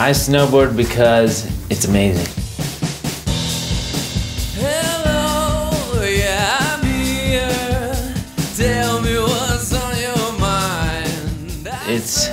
I snowboard because it's amazing. Hello, yeah, I'm here. Tell me what's on your mind. It's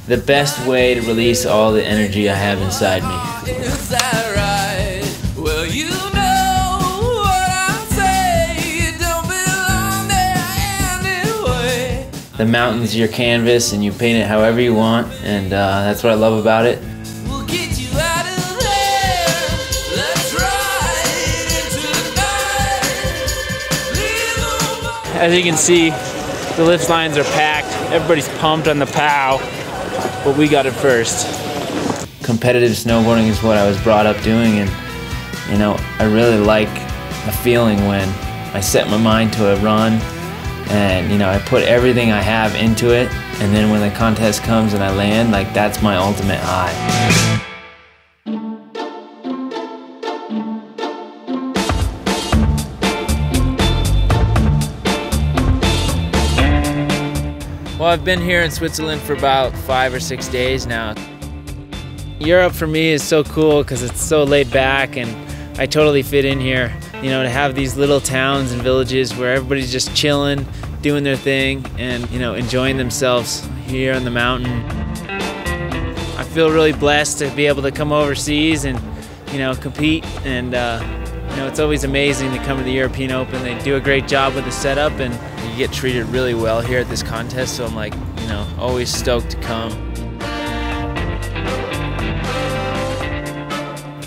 the best way to release all the energy I have inside me. Is that right? Well, you know what I say. You don't belong there anyway. The mountain's your canvas and you paint it however you want, and that's what I love about it. We'll get you out of there. Let's ride into the night. As you can see, the lift lines are packed. Everybody's pumped on the POW, but we got it first. Competitive snowboarding is what I was brought up doing, and you know, I really like the feeling when I set my mind to a run and you know, I put everything I have into it, and then when the contest comes and I land, like that's my ultimate high. Well, I've been here in Switzerland for about 5 or 6 days now. Europe for me is so cool because it's so laid back and I totally fit in here. You know, to have these little towns and villages where everybody's just chilling, doing their thing, and you know, enjoying themselves here on the mountain. I feel really blessed to be able to come overseas and you know, compete, and you know, it's always amazing to come to the European Open. They do a great job with the setup and you get treated really well here at this contest, so I'm like, you know, always stoked to come.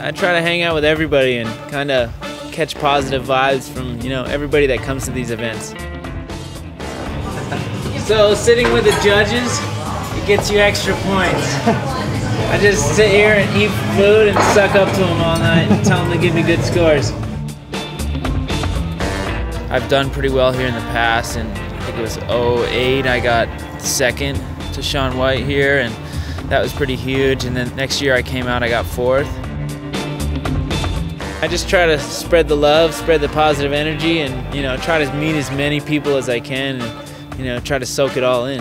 I try to hang out with everybody and kind of catch positive vibes from, you know, everybody that comes to these events. So sitting with the judges, it gets you extra points. I just sit here and eat food and suck up to them all night and tell them to give me good scores. I've done pretty well here in the past, and I think it was 2008 I got second to Sean White here, and that was pretty huge. And then next year I came out, I got fourth. I just try to spread the love, spread the positive energy, and you know, try to meet as many people as I can, and you know, try to soak it all in.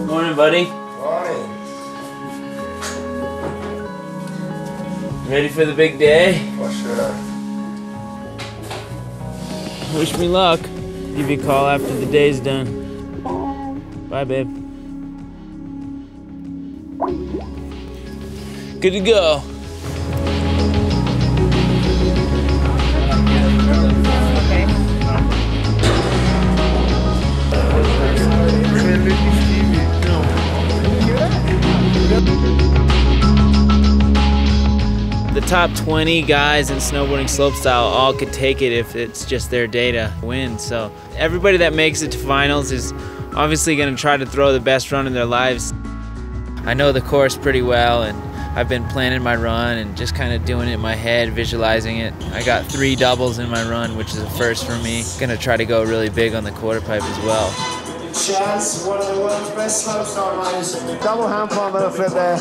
Morning, buddy. Morning. Ready for the big day? For sure. Wish me luck. Give you a call after the day's done. Bye, babe. Good to go. The top 20 guys in snowboarding slopestyle all could take it if it's just their day to win. So everybody that makes it to finals is obviously going to try to throw the best run in their lives. I know the course pretty well, and I've been planning my run and just kind of doing it in my head, visualizing it. I got 3 doubles in my run, which is a first for me. Gonna try to go really big on the quarter pipe as well. Chaz, one of the world's best slopestyle riders. Double hand palm middle flip there.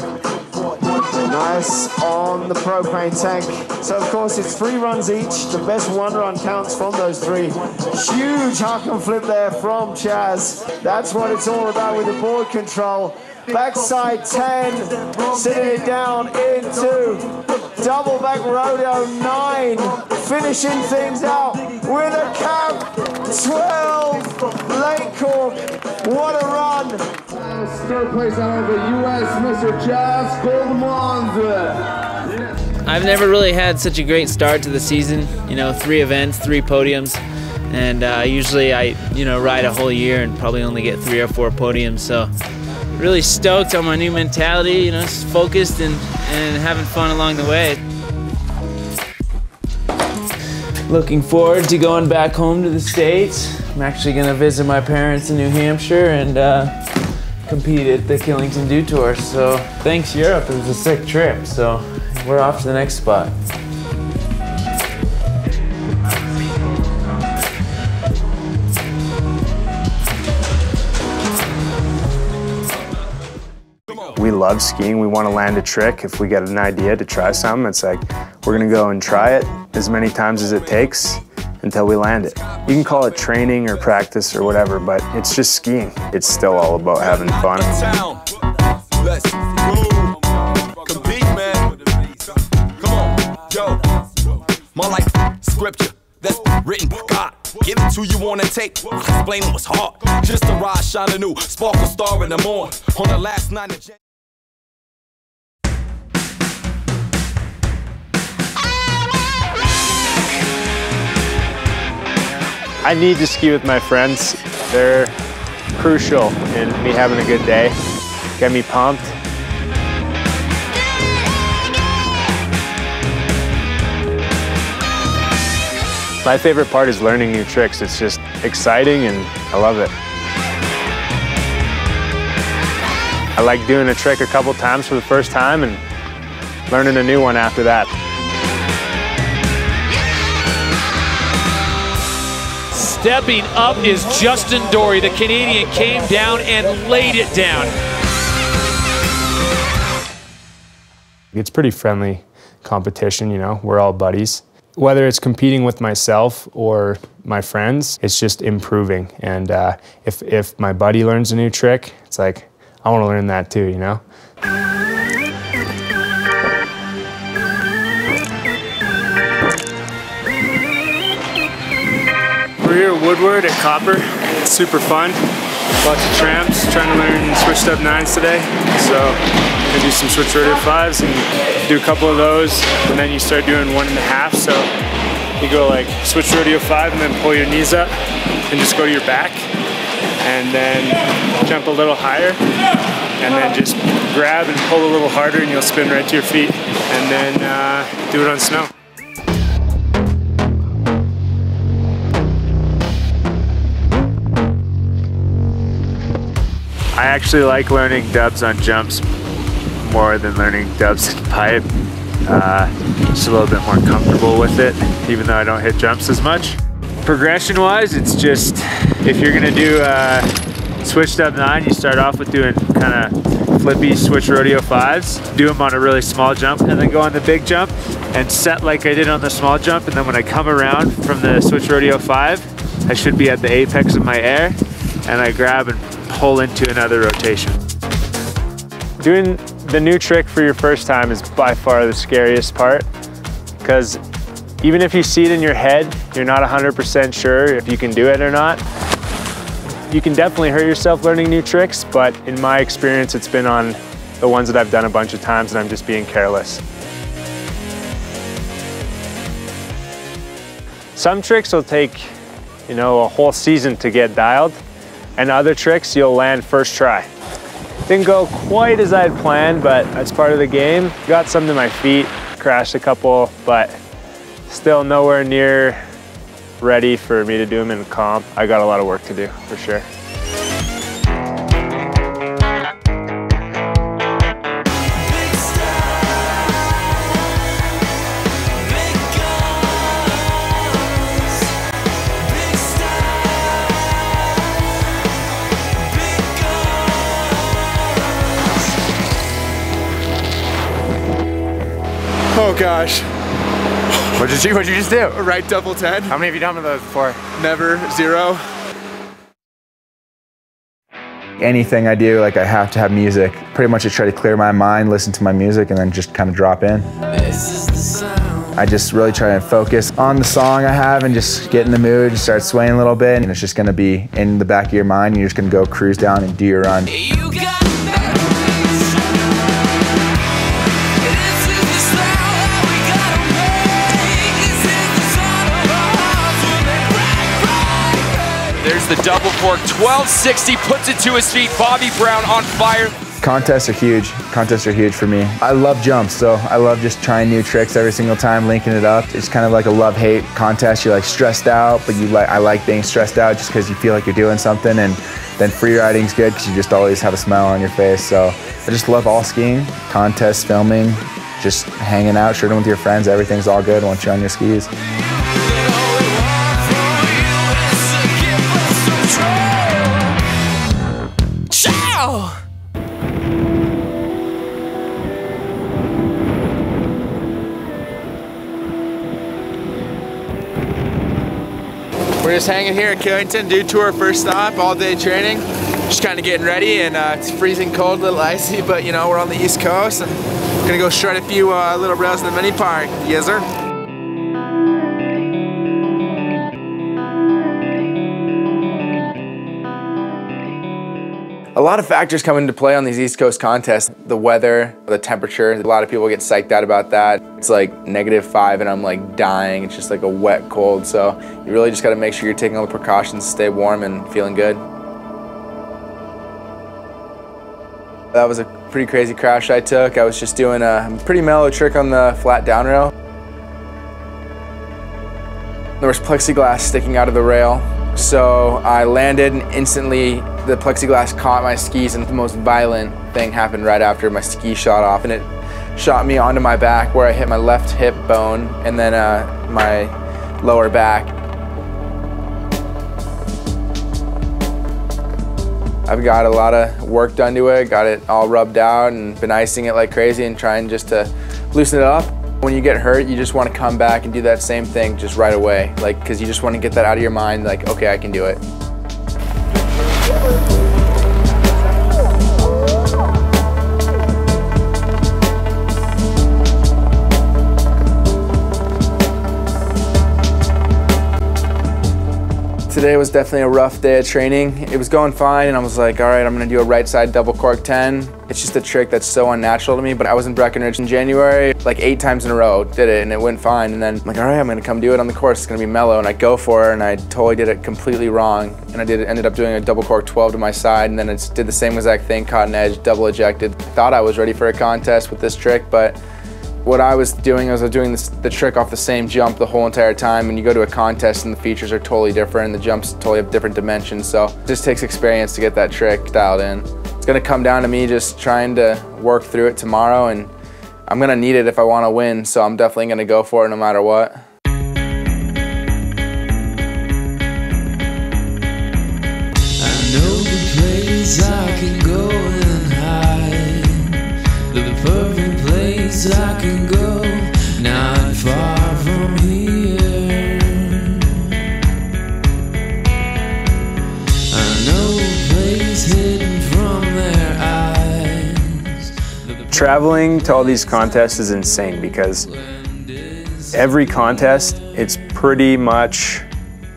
Nice on the propane tank. So of course it's 3 runs each. The best 1 run counts from those 3. Huge huck and flip there from Chaz. That's what it's all about with the board control. Backside 10, sitting it down into double back rodeo 9. Finishing things out with a cap 12. Lake Cork, what a run. Third place out of the U.S., Mr. Chaz Goldmond. I've never really had such a great start to the season. You know, 3 events, 3 podiums, and usually I, you know, ride a whole year and probably only get 3 or 4 podiums. So really stoked on my new mentality. You know, just focused and having fun along the way. Looking forward to going back home to the States. I'm actually gonna visit my parents in New Hampshire and compete at the Killington Dew Tour. So thanks Europe, it was a sick trip. So we're off to the next spot. We love skiing. We want to land a trick. If we get an idea to try something, it's like, we're gonna go and try it as many times as it takes until we land it. You can call it training or practice or whatever, but it's just skiing. It's still all about having fun. Let's go. Compete, man. Come on, yo. My life, scripture that's written by God. Give it to you on a tape. Explaining what's hard. Just to rise, shine a new sparkle star in the morning. On the last night of January. I need to ski with my friends. They're crucial in me having a good day. Get me pumped. My favorite part is learning new tricks. It's just exciting and I love it. I like doing a trick a couple times for the first time and learning a new one after that. Stepping up is Justin Dory. The Canadian came down and laid it down. It's pretty friendly competition, you know, we're all buddies. Whether it's competing with myself or my friends, it's just improving. And if my buddy learns a new trick, it's like, I want to learn that too, you know? We're here at Woodward at Copper. It's super fun. Lots of tramps, trying to learn switch step 9s today. So I'm gonna do some switch rodeo 5s and do a couple of those, and then you start doing 1.5. So you go like switch rodeo 5 and then pull your knees up and just go to your back. And then jump a little higher, and then just grab and pull a little harder and you'll spin right to your feet. And then do it on snow. I actually like learning dubs on jumps more than learning dubs in pipe. Just a little bit more comfortable with it, even though I don't hit jumps as much. Progression-wise, it's just, if you're gonna do switch step 9, you start off with doing kind of flippy switch rodeo 5s, do them on a really small jump, and then go on the big jump and set like I did on the small jump, and then when I come around from the switch rodeo 5, I should be at the apex of my air, and I grab and pull into another rotation. Doing the new trick for your first time is by far the scariest part, because even if you see it in your head, you're not 100% sure if you can do it or not. You can definitely hurt yourself learning new tricks, but in my experience, it's been on the ones that I've done a bunch of times and I'm just being careless. Some tricks will take, you know, a whole season to get dialed, and other tricks you'll land first try. Didn't go quite as I had planned, but that's part of the game. Got some to my feet, crashed a couple, but still nowhere near ready for me to do them in comp. I got a lot of work to do, for sure. Oh gosh. What'd you just do? A right double 10. How many have you done with those before? Never, 0. Anything I do, like I have to have music. Pretty much I try to clear my mind, listen to my music, and then just kind of drop in. I just really try to focus on the song I have and just get in the mood, start swaying a little bit, and it's just gonna be in the back of your mind, and you're just gonna go cruise down and do your run. There's the double fork, 1260, puts it to his feet. Bobby Brown on fire. Contests are huge. Contests are huge for me. I love jumps, so I love just trying new tricks every single time, linking it up. It's kind of like a love-hate contest. You're like stressed out, but I like being stressed out just because you feel like you're doing something, and then free riding's good because you just always have a smile on your face. So I just love all skiing, contests, filming, just hanging out, shooting with your friends. Everything's all good once you're on your skis. We're just hanging here at Killington, Dew Tour, first stop, all day training. Just kind of getting ready, and it's freezing cold, a little icy, but you know, we're on the East Coast and gonna go shred a few little rails in the mini park. Yes, sir. A lot of factors come into play on these East Coast contests. The weather, the temperature. A lot of people get psyched out about that. It's like -5 and I'm like dying. It's just like a wet cold. So you really just gotta make sure you're taking all the precautions to stay warm and feeling good. That was a pretty crazy crash I took. I was just doing a pretty mellow trick on the flat down rail. There was plexiglass sticking out of the rail. So I landed and instantly the plexiglass caught my skis, and the most violent thing happened right after. My ski shot off and it shot me onto my back where I hit my left hip bone and then my lower back. I've got a lot of work done to it, got it all rubbed out and been icing it like crazy and trying just to loosen it up. When you get hurt, you just want to come back and do that same thing just right away, like, because you just want to get that out of your mind, like, okay, I can do it. Today was definitely a rough day of training. It was going fine and I was like, all right, I'm gonna do a right side double cork 10. It's just a trick that's so unnatural to me, but I was in Breckenridge in January, like 8 times in a row, did it, and it went fine. And then I'm like, all right, I'm gonna come do it on the course, it's gonna be mellow. And I go for it and I totally did it completely wrong. And I ended up doing a double cork 12 to my side, and then I did the same exact thing, caught an edge, double ejected. Thought I was ready for a contest with this trick, but what I was doing is I was doing the trick off the same jump the whole entire time, and you go to a contest and the features are totally different and the jumps totally have different dimensions, so it just takes experience to get that trick dialed in. It's gonna come down to me just trying to work through it tomorrow, and I'm gonna need it if I wanna win, so I'm definitely gonna go for it no matter what. I know the place I can go and hide, the perfect place I can go, not far from here. I know a place hidden from their eyes. Traveling to all these contests is insane because every contest, it's pretty much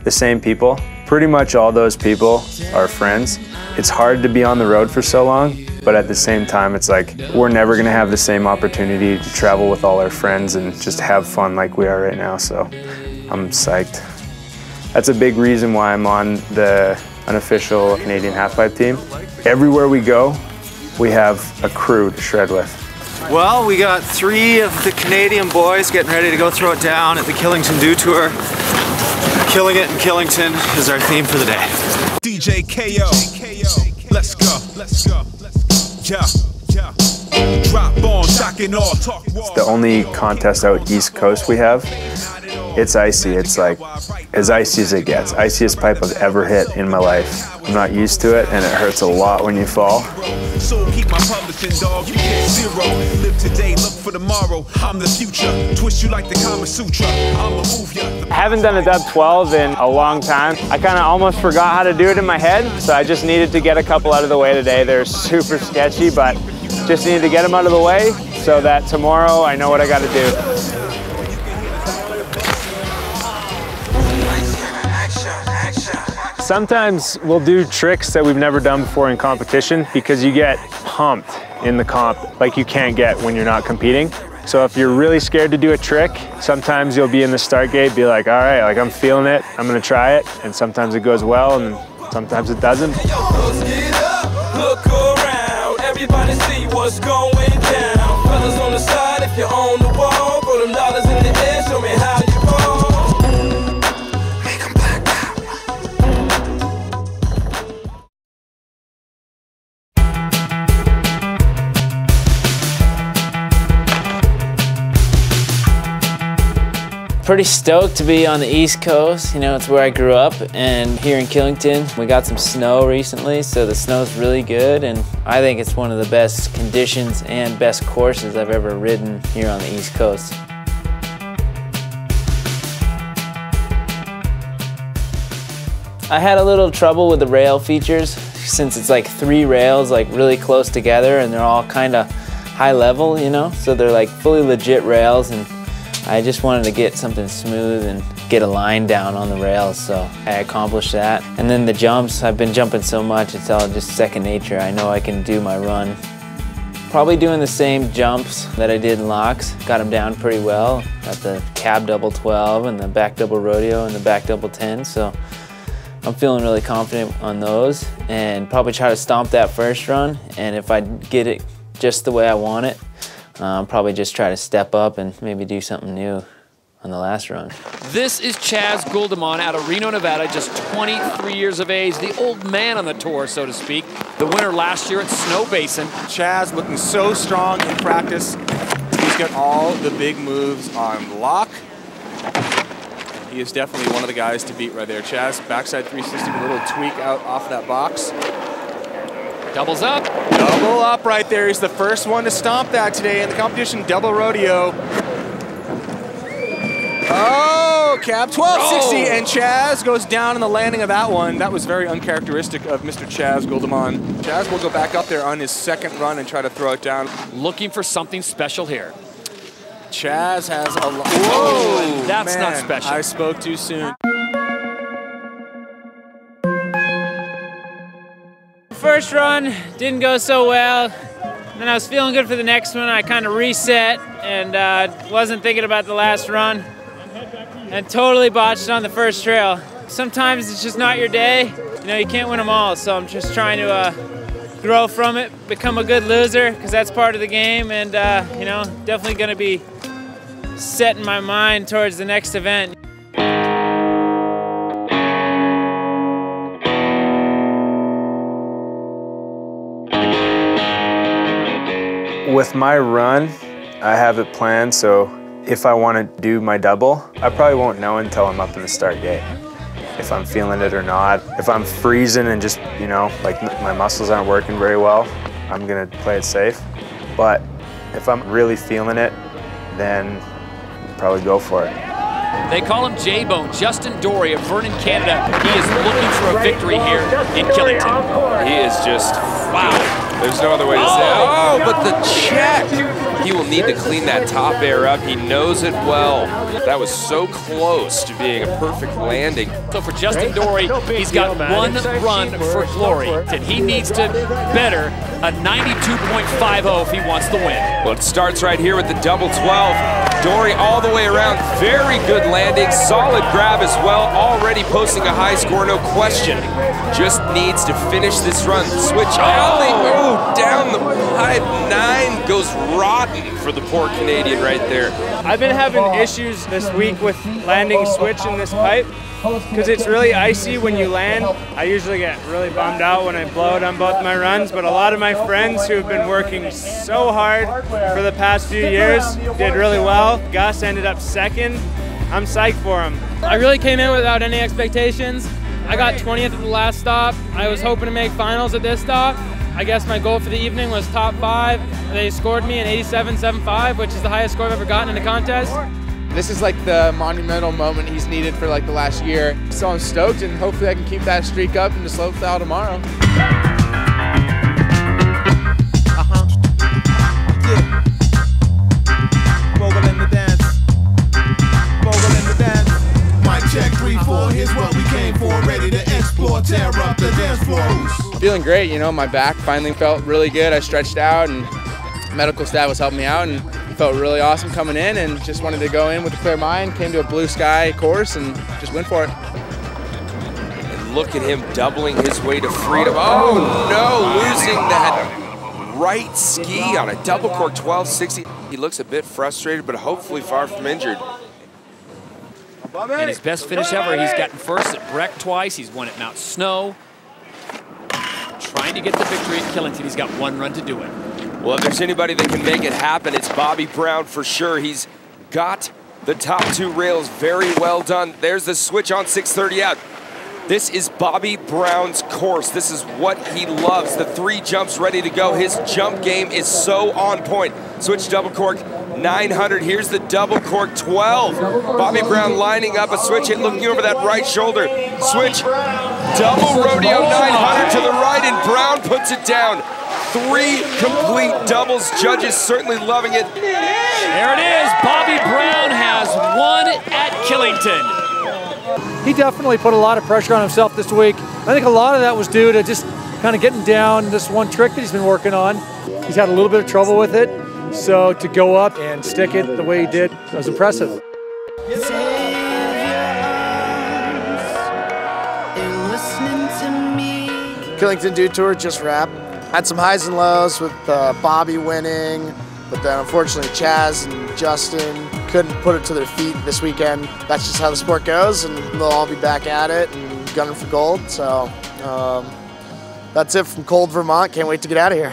the same people. Pretty much all those people are friends. It's hard to be on the road for so long, but at the same time, it's like we're never gonna have the same opportunity to travel with all our friends and just have fun like we are right now, so I'm psyched. That's a big reason why I'm on the unofficial Canadian halfpipe team. Everywhere we go, we have a crew to shred with. Well, we got 3 of the Canadian boys getting ready to go throw it down at the Killington Dew Tour. Killing it in Killington is our theme for the day. DJ KO, let's go, let's go, yeah, drop on, shocking off. It's the only contest out East Coast we have. It's icy, it's like as icy as it gets. Iciest pipe I've ever hit in my life. I'm not used to it and it hurts a lot when you fall. So keep my publishing, dog, you get 0. Live today, look for tomorrow. I'm the future, twist you like the Kama Sutra. I'ma move ya. I haven't done a dub 12 in a long time. I kind of almost forgot how to do it in my head, so I just needed to get a couple out of the way today. They're super sketchy, but just needed to get them out of the way so that tomorrow I know what I got to do. Sometimes we'll do tricks that we've never done before in competition because you get pumped in the comp like you can't get when you're not competing. So if you're really scared to do a trick, sometimes you'll be in the start gate, be like, all right, like I'm feeling it, I'm gonna try it. And sometimes it goes well and sometimes it doesn't. Look around, everybody see what's going down. Fellas on the side, if you're on the wall, throw them dollars in the air, show me how you fall. Pretty stoked to be on the East Coast. You know, it's where I grew up, and here in Killington, we got some snow recently, so the snow's really good, and I think it's one of the best conditions and best courses I've ever ridden here on the East Coast. I had a little trouble with the rail features since it's like 3 rails like really close together and they're all kind of high level, you know? So they're like fully legit rails, and I just wanted to get something smooth and get a line down on the rails, so I accomplished that. And then the jumps, I've been jumping so much, it's all just second nature. I know I can do my run. Probably doing the same jumps that I did in locks. Got them down pretty well at the cab double 12 and the back double rodeo and the back double 10, so I'm feeling really confident on those, and probably try to stomp that first run, and if I get it just the way I want it, probably just try to step up and maybe do something new on the last run. This is Chaz Guldemon out of Reno, Nevada, just 23 years of age, the old man on the tour, so to speak. The winner last year at Snow Basin. Chaz looking so strong in practice. He's got all the big moves on lock. He is definitely one of the guys to beat right there. Chaz, backside 360, a little tweak out off that box. Doubles up. Double up right there. He's the first one to stomp that today in the competition, double rodeo. Oh, cab 1260, and Chaz goes down in the landing of that one. That was very uncharacteristic of Mr. Chaz Guldemon. Chaz will go back up there on his second run and try to throw it down. Looking for something special here. Chaz has a lot. Whoa, that's man, not special. I spoke too soon. First run didn't go so well. Then I was feeling good for the next one. I kind of reset and wasn't thinking about the last run and totally botched on the first trail. Sometimes it's just not your day. You know, you can't win them all, so I'm just trying to grow from it, become a good loser, because that's part of the game, and you know, definitely going to be setting my mind towards the next event. With my run, I have it planned, so if I want to do my double, I probably won't know until I'm up in the start gate, if I'm feeling it or not. If I'm freezing and just, you know, like my muscles aren't working very well, I'm gonna play it safe. But if I'm really feeling it, then probably go for it. They call him J-Bone, Justin Dory of Vernon, Canada. He is looking for a victory here in Killington. He is just, wow. There's no other way to say it. Oh, but the check! He will need to clean that top air up. He knows it well. That was so close to being a perfect landing. So for Justin Dory, he's got one run for glory, and he needs to better a 92.50 if he wants to win. Well, it starts right here with the double 12. Dory all the way around, very good landing, solid grab as well, already posting a high score, no question. Just needs to finish this run. Switch down the pipe, 9 goes rotten for the poor Canadian right there. I've been having issues this week with landing switch in this pipe because it's really icy when you land. I usually get really bummed out when I blow it on both my runs, but a lot of my friends who have been working so hard for the past few years did really well. Gus ended up second. I'm psyched for him. I really came in without any expectations. I got 20th at the last stop. I was hoping to make finals at this stop. I guess my goal for the evening was top 5. They scored me an 87.75, which is the highest score I've ever gotten in a contest. This is like the monumental moment he's needed for like the last year. So I'm stoked, and hopefully I can keep that streak up in the slopestyle tomorrow. Vogel in the dance. Vogel in the dance. Mic check 3, 4. Here's what we came for. Ready to explore, tear up the dance floors. Feeling great, you know, my back finally felt really good. I stretched out, and medical staff was helping me out, and it felt really awesome coming in, and just wanted to go in with a clear mind. Came to a blue sky course and just went for it. And look at him doubling his way to freedom. Oh no, losing that right ski on a double cork 1260. He looks a bit frustrated, but hopefully far from injured. And his best finish ever, he's gotten first at Breck twice, he's won at Mount Snow. Trying to get the victory at Killington, he's got 1 run to do it. Well, if there's anybody that can make it happen, it's Bobby Brown for sure. He's got the top 2 rails very well done. There's the switch on 630 out. This is Bobby Brown's course. This is what he loves. The 3 jumps ready to go. His jump game is so on point. Switch double cork, 900. Here's the double cork 12. Bobby Brown lining up a switch hit, looking over that right shoulder. Switch, double rodeo 900 to the right, and Brown puts it down. 3 complete doubles. Judges certainly loving it. There it is. Bobby Brown has won at Killington. He definitely put a lot of pressure on himself this week. I think a lot of that was due to just kind of getting down this one trick that he's been working on. He's had a little bit of trouble with it, so to go up and stick it the way he did was impressive. Killington Dew Tour just wrapped. Had some highs and lows with Bobby winning, but then unfortunately Chaz and Justin couldn't put it to their feet this weekend. That's just how the sport goes, and they'll all be back at it and gunning for gold. So that's it from cold Vermont. Can't wait to get out of here.